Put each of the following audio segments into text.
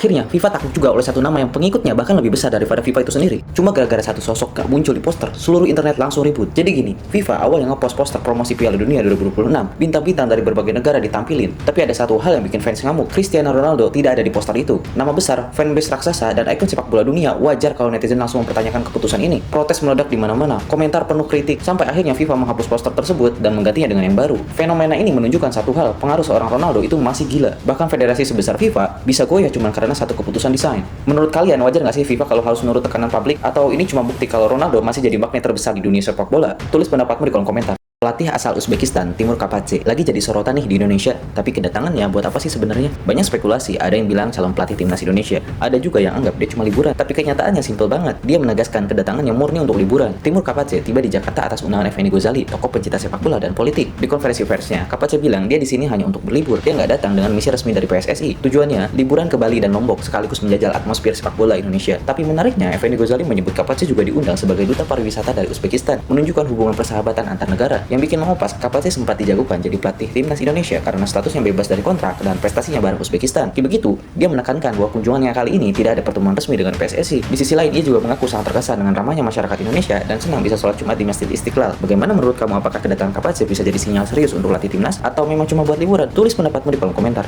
Akhirnya, FIFA takut juga oleh satu nama yang pengikutnya bahkan lebih besar daripada FIFA itu sendiri. Cuma gara-gara satu sosok gak muncul di poster, seluruh internet langsung ribut. Jadi gini, FIFA awal yang ngepost poster promosi Piala Dunia 2026, bintang-bintang dari berbagai negara ditampilin. Tapi ada satu hal yang bikin fans ngamuk, Cristiano Ronaldo tidak ada di poster itu. Nama besar, fanbase raksasa, dan ikon sepak bola dunia, wajar kalau netizen langsung mempertanyakan keputusan ini. Protes meledak di mana-mana, komentar penuh kritik, sampai akhirnya FIFA menghapus poster tersebut dan menggantinya dengan yang baru. Fenomena ini menunjukkan satu hal, pengaruh seorang Ronaldo itu masih gila. Bahkan federasi sebesar FIFA bisa goyah cuma karena satu keputusan desain. Menurut kalian wajar nggak sih FIFA kalau harus menurut tekanan publik, atau ini cuma bukti kalau Ronaldo masih jadi magnet terbesar di dunia sepak bola? Tulis pendapatmu di kolom komentar. Pelatih asal Uzbekistan, Timur Kapadze, lagi jadi sorotan nih di Indonesia. Tapi kedatangannya buat apa sih sebenarnya? Banyak spekulasi, ada yang bilang calon pelatih timnas Indonesia, ada juga yang anggap dia cuma liburan. Tapi kenyataannya simpel banget, dia menegaskan kedatangannya murni untuk liburan. Timur Kapadze tiba di Jakarta atas undangan Effendi Ghazali, tokoh pencinta sepak bola dan politik. Di konferensi persnya, Kapadze bilang dia di sini hanya untuk berlibur, dia nggak datang dengan misi resmi dari PSSI. Tujuannya, liburan ke Bali dan Lombok sekaligus menjajal atmosfer sepak bola Indonesia. Tapi menariknya, Effendi Ghazali menyebut Kapadze juga diundang sebagai duta pariwisata dari Uzbekistan, menunjukkan hubungan persahabatan antar negara. Yang bikin mengopas, Kapadze sempat dijagokan jadi pelatih timnas Indonesia karena statusnya bebas dari kontrak dan prestasinya bareng Uzbekistan. Begitu, dia menekankan bahwa kunjungannya kali ini tidak ada pertemuan resmi dengan PSSI. Di sisi lain, ia juga mengaku sangat terkesan dengan ramahnya masyarakat Indonesia dan senang bisa sholat Jumat di Masjid Istiqlal. Bagaimana menurut kamu, apakah kedatangan Kapadze bisa jadi sinyal serius untuk latih timnas atau memang cuma buat liburan? Tulis pendapatmu di kolom komentar.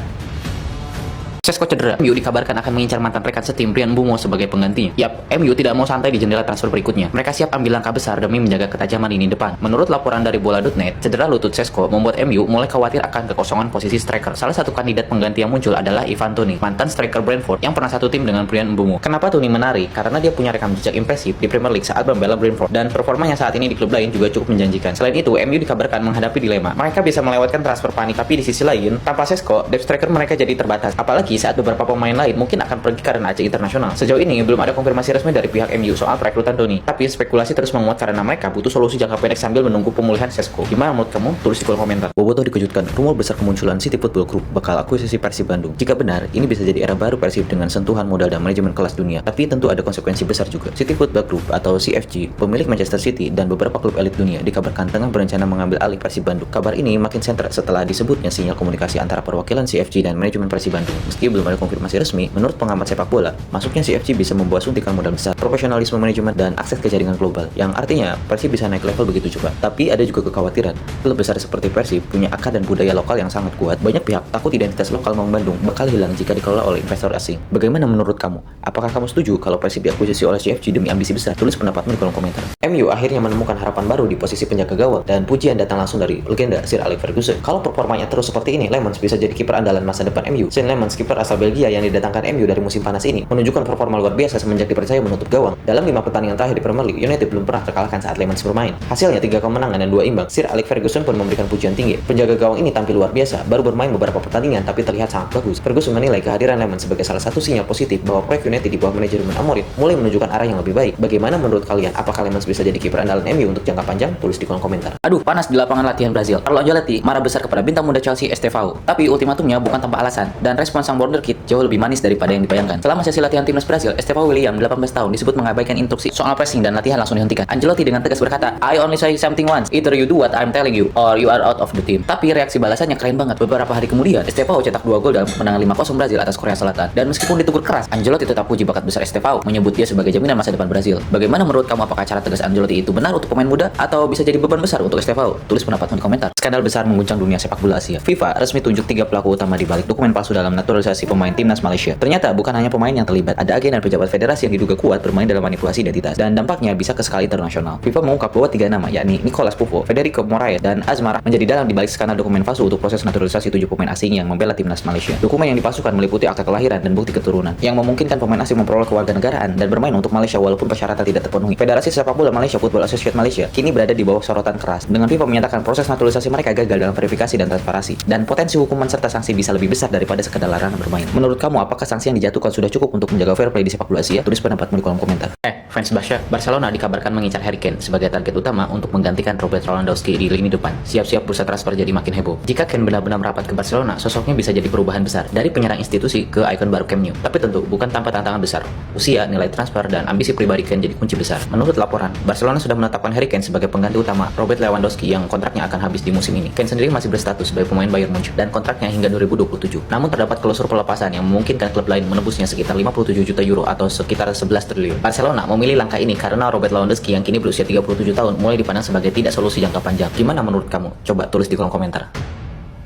Sesko cedera, MU dikabarkan akan mengincar mantan rekan setim Bryan Mbeumo sebagai penggantinya. Yap, MU tidak mau santai di jendela transfer berikutnya. Mereka siap ambil langkah besar demi menjaga ketajaman lini depan. Menurut laporan dari bola.net, cedera lutut Sesko membuat MU mulai khawatir akan kekosongan posisi striker. Salah satu kandidat pengganti yang muncul adalah Ivan Toney, mantan striker Brentford yang pernah satu tim dengan Bryan Mbeumo. Kenapa Toney menarik? Karena dia punya rekam jejak impresif di Premier League saat membela Brentford dan performanya saat ini di klub lain juga cukup menjanjikan. Selain itu, MU dikabarkan menghadapi dilema. Mereka bisa melewatkan transfer panik, tapi di sisi lain, tanpa Sesko, depth striker mereka jadi terbatas. Apalagi saat beberapa pemain lain mungkin akan pergi karena ajang internasional. Sejauh ini belum ada konfirmasi resmi dari pihak MU soal perekrutan Toney, tapi spekulasi terus menguat karena mereka butuh solusi jangka pendek sambil menunggu pemulihan Sesko. Gimana menurut kamu? Tulis di kolom komentar. Bobotoh dikejutkan, rumor besar kemunculan City Football Group bakal akuisisi Persib Bandung. Jika benar, ini bisa jadi era baru Persib dengan sentuhan modal dan manajemen kelas dunia. Tapi tentu ada konsekuensi besar juga. City Football Group atau CFG, pemilik Manchester City dan beberapa klub elit dunia, dikabarkan tengah berencana mengambil alih Persib Bandung. Kabar ini makin sentral setelah disebutnya sinyal komunikasi antara perwakilan CFG dan manajemen Persib Bandung. Meski belum ada konfirmasi resmi, menurut pengamat sepak bola, masuknya CFG bisa membawa suntikan modal besar, profesionalisme manajemen, dan akses ke jaringan global, yang artinya Persib bisa naik level begitu cepat. Tapi ada juga kekhawatiran, klub besar seperti Persib punya akar dan budaya lokal yang sangat kuat. Banyak pihak takut identitas lokal Maung Bandung bakal hilang jika dikelola oleh investor asing. Bagaimana menurut kamu? Apakah kamu setuju kalau Persib diakuisisi oleh CFG demi ambisi besar? Tulis pendapatmu di kolom komentar. MU akhirnya menemukan harapan baru di posisi penjaga gawang, dan pujian datang langsung dari legenda Sir Alex Ferguson. Kalau performanya terus seperti ini, Lemans bisa jadi kiper andalan masa depan MU. Shane Lemans, kiper asal Belgia yang didatangkan MU dari musim panas ini, menunjukkan performa luar biasa semenjak dipercaya menutup gawang. Dalam 5 pertandingan terakhir di Premier League, United belum pernah terkalahkan saat Lemans bermain. Hasilnya 3 kemenangan dan 2 imbang. Sir Alex Ferguson pun memberikan pujian tinggi. Penjaga gawang ini tampil luar biasa, baru bermain beberapa pertandingan tapi terlihat sangat bagus. Ferguson menilai kehadiran Lemans sebagai salah satu sinyal positif bahwa proyek United di bawah manajemen Amorim mulai menunjukkan arah yang lebih baik. Bagaimana menurut kalian? Apakah Lemans bisa jadi kiper andalan MU untuk jangka panjang? Tulis di kolom komentar. Aduh, panas di lapangan latihan Brazil. Carlo Ancelotti marah besar kepada bintang muda Chelsea Estevao. Tapi ultimatumnya bukan tanpa alasan, dan respons sang wonderkid jauh lebih manis daripada yang dibayangkan. Selama sesi latihan timnas Brazil, Estevao William, 18 tahun, disebut mengabaikan instruksi soal pressing dan latihan langsung dihentikan. Ancelotti dengan tegas berkata, "I only say something once. Either you do what I'm telling you, or you are out of the team." Tapi reaksi balasannya keren banget. Beberapa hari kemudian, Estevao cetak 2 gol dalam kemenangan 5-0 Brazil atas Korea Selatan. Dan meskipun ditegur keras, Ancelotti tetap puji bakat besar Estevao, menyebut dia sebagai jaminan masa depan Brazil. Bagaimana menurut kamu, apakah cara tegas Ancelotti itu benar untuk pemain muda atau bisa jadi beban besar untuk Estevao? Tulis pendapatmu di komentar. Skandal besar mengguncang dunia sepak bola Asia. FIFA resmi tunjuk 3 pelaku utama di balik dokumen palsu dalam naturalisasi pemain timnas Malaysia. Ternyata bukan hanya pemain yang terlibat, ada agen dan pejabat federasi yang diduga kuat bermain dalam manipulasi identitas, dan dampaknya bisa ke skala internasional. FIFA mengungkap bahwa 3 nama, yakni Nicolas Pufo, Federico Moraes, dan Azmar, menjadi dalang di balik skandal dokumen palsu untuk proses naturalisasi 7 pemain asing yang membela timnas Malaysia. Dokumen yang dipalsukan meliputi akta kelahiran dan bukti keturunan, yang memungkinkan pemain asing memperoleh kewarganegaraan dan bermain untuk Malaysia walaupun persyaratan tidak terpenuhi. Federasi Sepak Bola Malaysia Football Association Malaysia kini berada di bawah sorotan keras, dengan FIFA menyatakan proses naturalisasi mereka gagal dalam verifikasi dan transparansi, dan potensi hukuman serta sanksi bisa lebih besar daripada sekedar larangan bermain. Menurut kamu, apakah sanksi yang dijatuhkan sudah cukup untuk menjaga fair play di sepak bola Asia? Tulis pendapatmu di kolom komentar. Fans Barcelona dikabarkan mengincar Harry Kane sebagai target utama untuk menggantikan Robert Lewandowski di lini depan. Siap-siap bursa transfer jadi makin heboh. Jika Kane benar-benar merapat ke Barcelona, sosoknya bisa jadi perubahan besar dari penyerang institusi ke ikon baru Camp Nou. Tapi tentu bukan tanpa tantangan besar. Usia, nilai transfer, dan ambisi pribadi Kane jadi kunci besar. Menurut laporan, Barcelona sudah menetapkan Harry Kane sebagai pengganti utama Robert Lewandowski yang kontraknya akan habis di musim ini. Kane sendiri masih berstatus sebagai pemain Bayern Munchen dan kontraknya hingga 2027. Namun terdapat klausul pelepasan yang memungkinkan klub lain menebusnya sekitar 57 juta euro atau sekitar 11 triliun. Barcelona memilih langkah ini karena Robert Lewandowski yang kini berusia 37 tahun mulai dipandang sebagai tidak solusi jangka panjang. Gimana menurut kamu? Coba tulis di kolom komentar.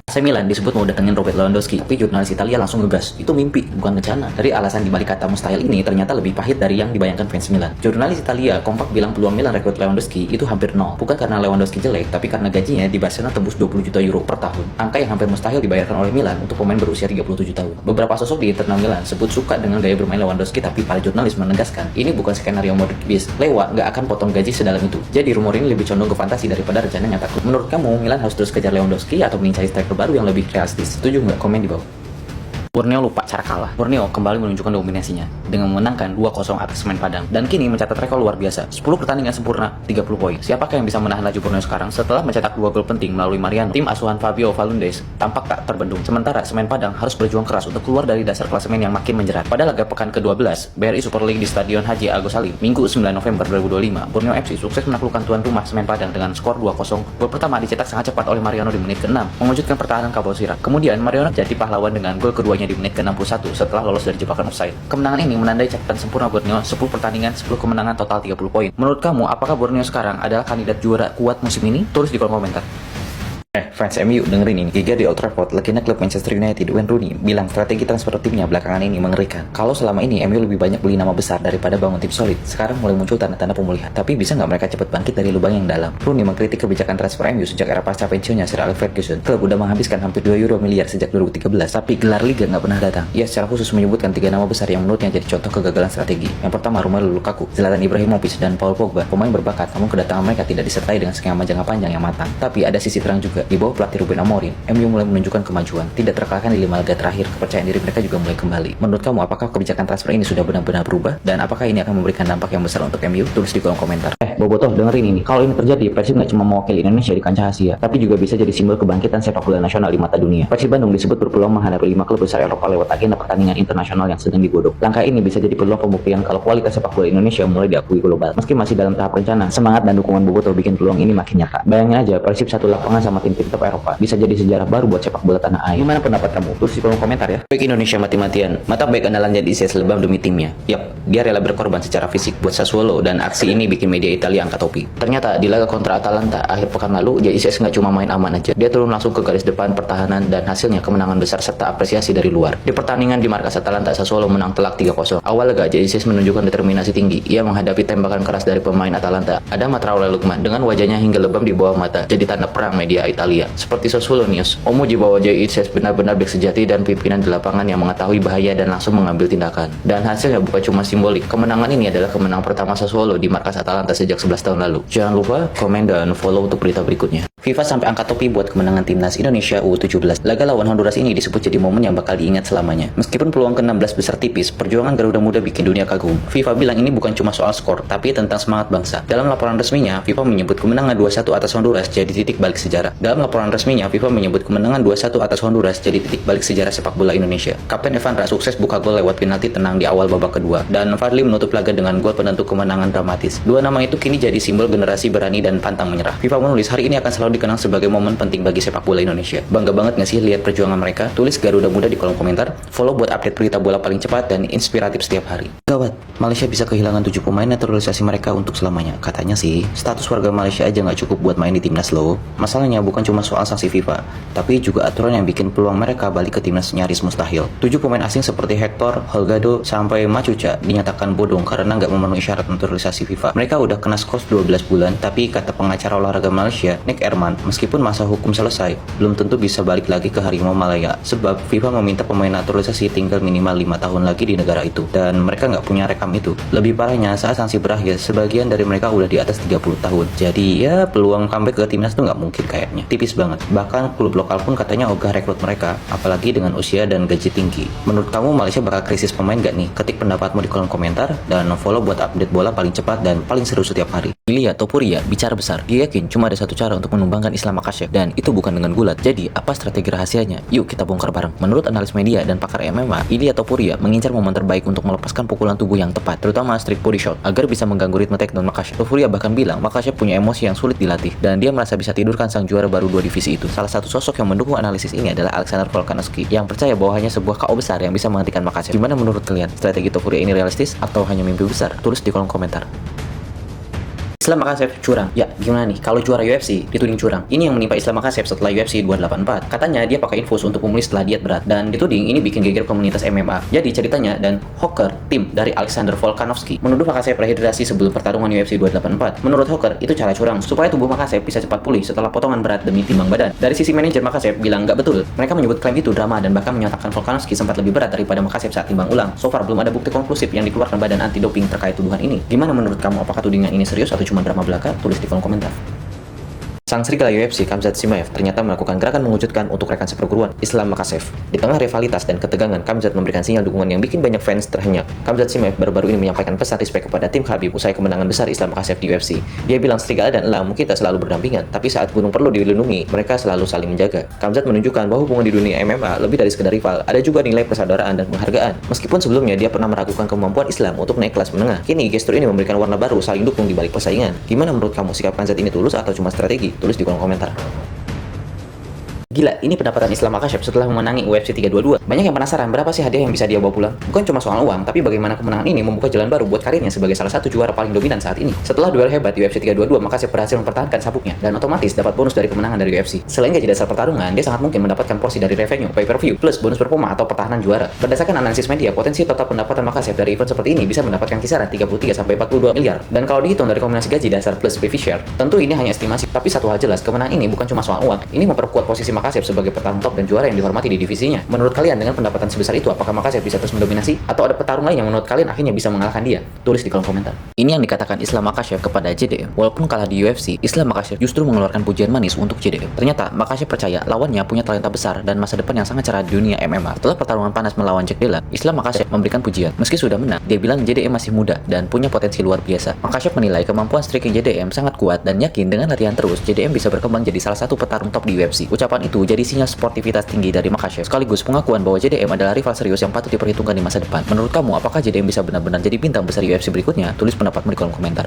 AC Milan disebut mau datengin Robert Lewandowski, tapi jurnalis Italia langsung ngegas. Itu mimpi, bukan rencana. Dari alasan dibalik kata mustahil ini ternyata lebih pahit dari yang dibayangkan fans Milan. Jurnalis Italia kompak bilang peluang Milan rekrut Lewandowski itu hampir nol. Bukan karena Lewandowski jelek, tapi karena gajinya di Barcelona tembus 20 juta euro per tahun. Angka yang hampir mustahil dibayarkan oleh Milan untuk pemain berusia 37 tahun. Beberapa sosok di internal Milan sebut suka dengan gaya bermain Lewandowski, tapi para jurnalis menegaskan ini bukan skenario Modric bis. Lewa nggak akan potong gaji sedalam itu. Jadi rumor ini lebih condong ke fantasi daripada rencana nyata. Menurut kamu Milan harus terus kejar Lewandowski atau mencari striker baru yang lebih realistis? Setuju nggak? Komen di bawah. Borneo lupa cara kalah. Borneo kembali menunjukkan dominasinya dengan memenangkan 2-0 atas Semen Padang dan kini mencatat rekor luar biasa. 10 pertandingan sempurna, 30 poin. Siapakah yang bisa menahan laju Borneo sekarang setelah mencetak 2 gol penting melalui Mariano? Tim asuhan Fabio Valundes tampak tak terbendung. Sementara Semen Padang harus berjuang keras untuk keluar dari dasar klasemen yang makin menjerat. Pada laga pekan ke-12 BRI Super League di Stadion Haji Agus Salim, Minggu 9 November 2025, Borneo FC sukses menaklukkan tuan rumah Semen Padang dengan skor 2-0. Gol pertama dicetak sangat cepat oleh Mariano di menit ke-6, mengejutkan pertahanan Kabau Sirah. Kemudian Mariano jadi pahlawan dengan gol keduanya di menit ke-61 setelah lolos dari jebakan offside. Kemenangan ini menandai catatan sempurna Borneo, 10 pertandingan, 10 kemenangan, total 30 poin. Menurut kamu, apakah Borneo sekarang adalah kandidat juara kuat musim ini? Tulis di kolom komentar. Fans MU dengerin ini. Giga di Old Trafford, legenda klub Manchester United Wayne Rooney bilang strategi transfer timnya belakangan ini mengerikan. Kalau selama ini MU lebih banyak beli nama besar daripada bangun tim solid, sekarang mulai muncul tanda-tanda pemulihan. Tapi bisa nggak mereka cepat bangkit dari lubang yang dalam? Rooney mengkritik kebijakan transfer MU sejak era pasca pensiunnya Sir Alex Ferguson. Klub udah menghabiskan hampir 2 euro miliar sejak 2013, tapi gelar liga nggak pernah datang. Ia secara khusus menyebutkan 3 nama besar yang menurutnya jadi contoh kegagalan strategi. Yang pertama, Romelu Lukaku, Zlatan Ibrahimovic, dan Paul Pogba. Pemain berbakat, namun kedatangan mereka tidak disertai dengan skema jangka panjang yang matang. Tapi ada sisi terang juga. Di bawah pelatih Ruben Amorim, MU mulai menunjukkan kemajuan. Tidak terkalahkan di 5 laga terakhir, kepercayaan diri mereka juga mulai kembali. Menurut kamu, apakah kebijakan transfer ini sudah benar-benar berubah? Dan apakah ini akan memberikan dampak yang besar untuk MU? Tulis di kolom komentar. Bobotoh, dengerin ini. Kalau ini terjadi, Persib nggak cuma mewakili Indonesia di kancah Asia, tapi juga bisa jadi simbol kebangkitan sepak bola nasional di mata dunia. Persib Bandung disebut berpeluang menghadapi 5 klub besar Eropa lewat agenda pertandingan internasional yang sedang digodok. Langkah ini bisa jadi peluang pembuktian kalau kualitas sepak bola Indonesia mulai diakui global. Meski masih dalam tahap rencana, semangat dan dukungan Bobotoh bikin peluang ini makin nyata. Bayangin aja, Persib satu lapangan sama tim-tim top Eropa. Bisa jadi sejarah baru buat sepak bola tanah air. Gimana pendapat kamu? Tulis di kolom komentar ya. Baik Indonesia mati-matian, mata baik andalan jadi ICS lebam demi timnya. Yap, dia rela berkorban secara fisik buat Sassuolo dan aksi ini bikin media Italia angkat topi. Ternyata di laga kontra Atalanta akhir pekan lalu, JICS nggak cuma main aman aja. Dia turun langsung ke garis depan pertahanan dan hasilnya kemenangan besar serta apresiasi dari luar. Di pertandingan di markas Atalanta, Sassuolo menang telak 3-0. Awal laga JICS menunjukkan determinasi tinggi. Ia menghadapi tembakan keras dari pemain Atalanta. Ada Matraore Lukman dengan wajahnya hingga lebam di bawah mata, jadi tanda perang media Italia. Seperti Sassuolo News, memuji bahwa JICS benar-benar bek sejati dan pimpinan di lapangan yang mengetahui bahaya dan langsung mengambil tindakan. Dan hasilnya bukan cuma simbolik. Kemenangan ini adalah kemenangan pertama Sassuolo di markas Atalanta sejak 11 tahun lalu. Jangan lupa komen dan follow untuk berita berikutnya. FIFA sampai angkat topi buat kemenangan timnas Indonesia U17. Laga lawan Honduras ini disebut jadi momen yang bakal diingat selamanya. Meskipun peluang ke-16 besar tipis, perjuangan Garuda Muda bikin dunia kagum. FIFA bilang ini bukan cuma soal skor, tapi tentang semangat bangsa. Dalam laporan resminya, FIFA menyebut kemenangan 2-1 atas Honduras jadi titik balik sejarah. Dalam laporan resminya, FIFA menyebut kemenangan 2-1 atas Honduras jadi titik balik sejarah sepak bola Indonesia. Kapten Evandra sukses buka gol lewat penalti tenang di awal babak kedua, dan Fadli menutup laga dengan gol penentu kemenangan dramatis. Dua nama itu kini jadi simbol generasi berani dan pantang menyerah. FIFA menulis hari ini akan selalu dikenang sebagai momen penting bagi sepak bola Indonesia. Bangga banget nggak sih lihat perjuangan mereka? Tulis Garuda Muda di kolom komentar. Follow buat update berita bola paling cepat dan inspiratif setiap hari. Gawat, Malaysia bisa kehilangan 7 pemain naturalisasi mereka untuk selamanya. Katanya sih, status warga Malaysia aja nggak cukup buat main di timnas loh. Masalahnya bukan cuma soal sanksi FIFA, tapi juga aturan yang bikin peluang mereka balik ke timnas nyaris mustahil. 7 pemain asing seperti Hector, Holgado, sampai Macuca dinyatakan bodong karena nggak memenuhi syarat naturalisasi FIFA. Mereka udah kena skos 12 bulan, tapi kata pengacara olahraga Malaysia, Nick Erman, meskipun masa hukum selesai, belum tentu bisa balik lagi ke Harimau Malaya. Sebab FIFA meminta pemain naturalisasi tinggal minimal 5 tahun lagi di negara itu, dan mereka nggak punya rekam itu. Lebih parahnya, saat sanksi berakhir, sebagian dari mereka udah di atas 30 tahun. Jadi ya peluang comeback ke timnas tuh nggak mungkin kayaknya. Tipis banget. Bahkan klub lokal pun katanya ogah rekrut mereka, apalagi dengan usia dan gaji tinggi. Menurut kamu Malaysia bakal krisis pemain gak nih? Ketik pendapatmu di kolom komentar, dan follow buat update bola paling cepat dan paling seru setiap hari. Ilya Topuria bicara besar. Dia yakin cuma ada satu cara untuk menumbangkan mengembangkan Islam Makhachev, dan itu bukan dengan gulat. Jadi, apa strategi rahasianya? Yuk kita bongkar bareng. Menurut analis media dan pakar MMA, Ilia Topuria mengincar momen terbaik untuk melepaskan pukulan tubuh yang tepat, terutama street body shot, agar bisa mengganggu ritme takedown Makhachev. Topuria bahkan bilang Makhachev punya emosi yang sulit dilatih, dan dia merasa bisa tidurkan sang juara baru 2 divisi itu. Salah satu sosok yang mendukung analisis ini adalah Alexander Volkanovski, yang percaya bahwa hanya sebuah KO besar yang bisa menghentikan Makhachev. Gimana menurut kalian? Strategi Topuria ini realistis atau hanya mimpi besar? Tulis di kolom komentar. Islam Makhachev curang. Ya, gimana nih? Kalau juara UFC dituding curang. Ini yang menimpa Islam Makhachev setelah UFC 284. Katanya dia pakai infus untuk pemulih setelah diet berat, dan dituding ini bikin geger komunitas MMA. Jadi ceritanya, dan Hawker, tim dari Alexander Volkanovski, menuduh Makhachev rehidrasi sebelum pertarungan UFC 284. Menurut Hawker, itu cara curang supaya tubuh Makhachev bisa cepat pulih setelah potongan berat demi timbang badan. Dari sisi manajer Makhachev bilang nggak betul. Mereka menyebut klaim itu drama dan bahkan menyatakan Volkanovski sempat lebih berat daripada Makhachev saat timbang ulang. So far belum ada bukti konklusif yang dikeluarkan badan anti doping terkait tuduhan ini. Gimana menurut kamu? Apakah tudingan ini serius atau cuma drama belaka? Tulis di kolom komentar. Sang serigala UFC Khamzat Chimaev ternyata melakukan gerakan mengejutkan untuk rekan seperguruan Islam Makhachev. Di tengah rivalitas dan ketegangan, Khamzat memberikan sinyal dukungan yang bikin banyak fans terhenyak. Khamzat Chimaev baru-baru ini menyampaikan pesan respect kepada tim Khabib usai kemenangan besar Islam Makhachev di UFC. Dia bilang serigala dan elang kita selalu berdampingan, tapi saat gunung perlu dilindungi, mereka selalu saling menjaga. Khamzat menunjukkan bahwa hubungan di dunia MMA lebih dari sekedar rival, ada juga nilai persaudaraan dan penghargaan. Meskipun sebelumnya dia pernah meragukan kemampuan Islam untuk naik kelas menengah, kini gestur ini memberikan warna baru saling dukung di balik persaingan. Gimana menurut kamu, sikap Khamzat ini tulus atau cuma strategi? Tulis di kolom komentar. Gila, ini pendapatan Islam Makhachev setelah memenangi UFC 322. Banyak yang penasaran berapa sih hadiah yang bisa dia bawa pulang. Bukan cuma soal uang, tapi bagaimana kemenangan ini membuka jalan baru buat karirnya sebagai salah satu juara paling dominan saat ini. Setelah duel hebat di UFC 322, Makhachev berhasil mempertahankan sabuknya dan otomatis dapat bonus dari kemenangan dari UFC. Selain gaji dasar pertarungan, dia sangat mungkin mendapatkan porsi dari revenue, pay-per-view, plus bonus performa atau pertahanan juara. Berdasarkan analisis media, potensi total pendapatan Makhachev dari event seperti ini bisa mendapatkan kisaran 33-42 miliar. Dan kalau dihitung dari kombinasi gaji dasar plus pay share, tentu ini hanya estimasi. Tapi satu hal jelas, kemenangan ini bukan cuma soal uang. Ini memperkuat posisi Makhachev sebagai petarung top dan juara yang dihormati di divisinya. Menurut kalian, dengan pendapatan sebesar itu, apakah Makhachev bisa terus mendominasi? Atau ada petarung lain yang menurut kalian akhirnya bisa mengalahkan dia? Tulis di kolom komentar. Ini yang dikatakan Islam Makhachev kepada JDM. Walaupun kalah di UFC, Islam Makhachev justru mengeluarkan pujian manis untuk JDM. Ternyata, Makhachev percaya lawannya punya talenta besar dan masa depan yang sangat cerah di dunia MMA. Setelah pertarungan panas melawan Jack Dillon, Islam Makhachev memberikan pujian. Meski sudah menang, dia bilang JDM masih muda dan punya potensi luar biasa. Makhachev menilai kemampuan striking JDM sangat kuat dan yakin dengan latihan terus, JDM bisa berkembang jadi salah satu petarung top di UFC. Ucapan itu jadi sinyal sportivitas tinggi dari Makhachev, sekaligus pengakuan bahwa JDM adalah rival serius yang patut diperhitungkan di masa depan. Menurut kamu, apakah JDM bisa benar-benar jadi bintang besar UFC berikutnya? Tulis pendapatmu di kolom komentar.